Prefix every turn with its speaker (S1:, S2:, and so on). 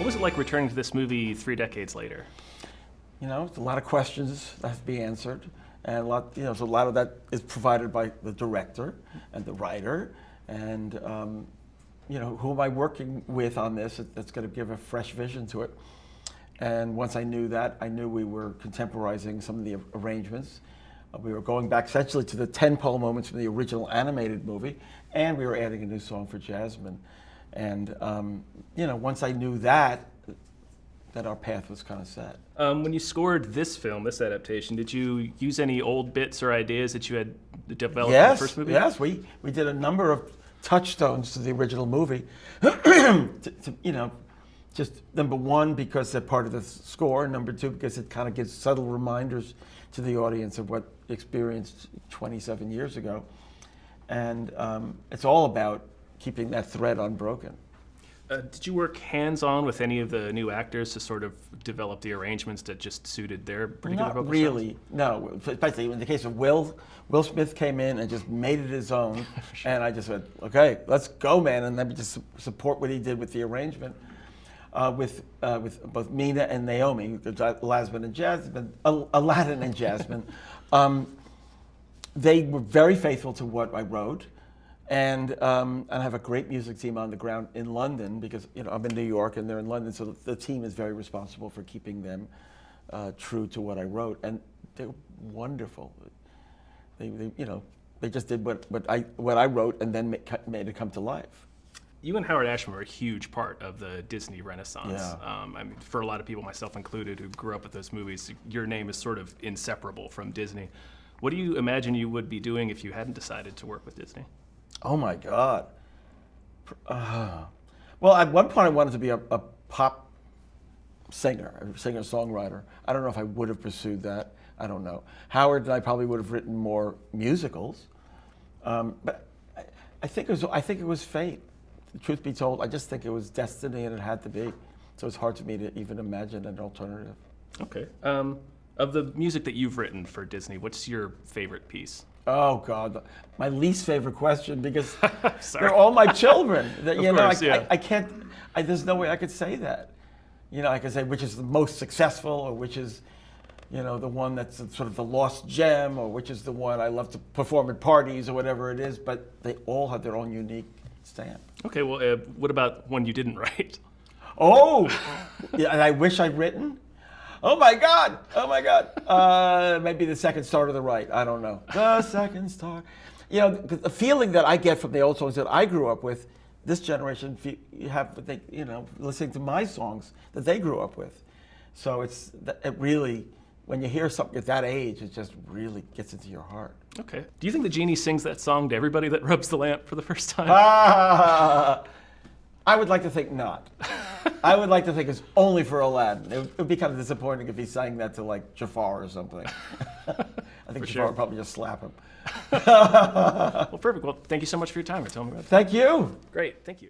S1: What was it like returning to this movie 3 decades later?
S2: You know, it's a lot of questions that have to be answered, and so a lot of that is provided by the director and the writer, and who am I working with on this that's going to give a fresh vision to it. And once I knew that, I knew we were contemporizing some of the arrangements. We were going back essentially to the tentpole moments from the original animated movie, and we were adding a new song for Jasmine. And once I knew that our path was kind of set.
S1: When you scored this film, this adaptation, did you use any old bits or ideas that you had developed in the first movie?
S2: Yes, we did a number of touchstones to the original movie. Just number one, because they're part of the score, and number two, because it kind of gives subtle reminders to the audience of what experienced 27 years ago. And it's all about keeping that thread unbroken.
S1: Did you work hands-on with any of the new actors to sort of develop the arrangements that just suited their particular vocal
S2: Not really, no. Especially in the case of Will Smith came in and just made it his own. Sure. And I just went, okay, let's go, man. And let me just support what he did with the arrangement. With both Mena and Naomi, Aladdin and Jasmine, they were very faithful to what I wrote. And I have a great music team on the ground in London because I'm in New York and they're in London, so the team is very responsible for keeping them true to what I wrote, and they're wonderful. They just did what I wrote and then made it come to life.
S1: You and Howard Ashman were a huge part of the Disney Renaissance.
S2: Yeah.
S1: I mean, for a lot of people, myself included, who grew up with those movies, your name is sort of inseparable from Disney. What do you imagine you would be doing if you hadn't decided to work with Disney?
S2: Oh my God. Well, at one point I wanted to be a pop singer, a singer-songwriter. I don't know if I would have pursued that. I don't know. Howard and I probably would have written more musicals. But I think it was fate. The truth be told, I just think it was destiny and it had to be. So it's hard for me to even imagine an alternative.
S1: Okay. Of the music that you've written for Disney, what's your favorite piece?
S2: Oh God, my least favorite question because they're all my children. I can't. There's no way I could say that. I could say which is the most successful, or which is, the one that's sort of the lost gem, or which is the one I love to perform at parties or whatever it is. But they all have their own unique stamp.
S1: Okay, well, what about one you didn't write?
S2: Oh, yeah, and I wish I'd written. Oh my God! Maybe The Second Star to the Right. I don't know. The Second Star. The feeling that I get from the old songs that I grew up with, this generation, you have, listening to my songs that they grew up with. So it really, when you hear something at that age, it just really gets into your heart.
S1: Okay. Do you think the genie sings that song to everybody that rubs the lamp for the first time?
S2: I would like to think not. I would like to think it's only for Aladdin. It would be kind of disappointing if he sang that to like Jafar or something. I think Jafar would probably just slap him.
S1: Well, perfect. Well, thank you so much for your time for telling me about that.
S2: Thank you.
S1: Great. Thank you.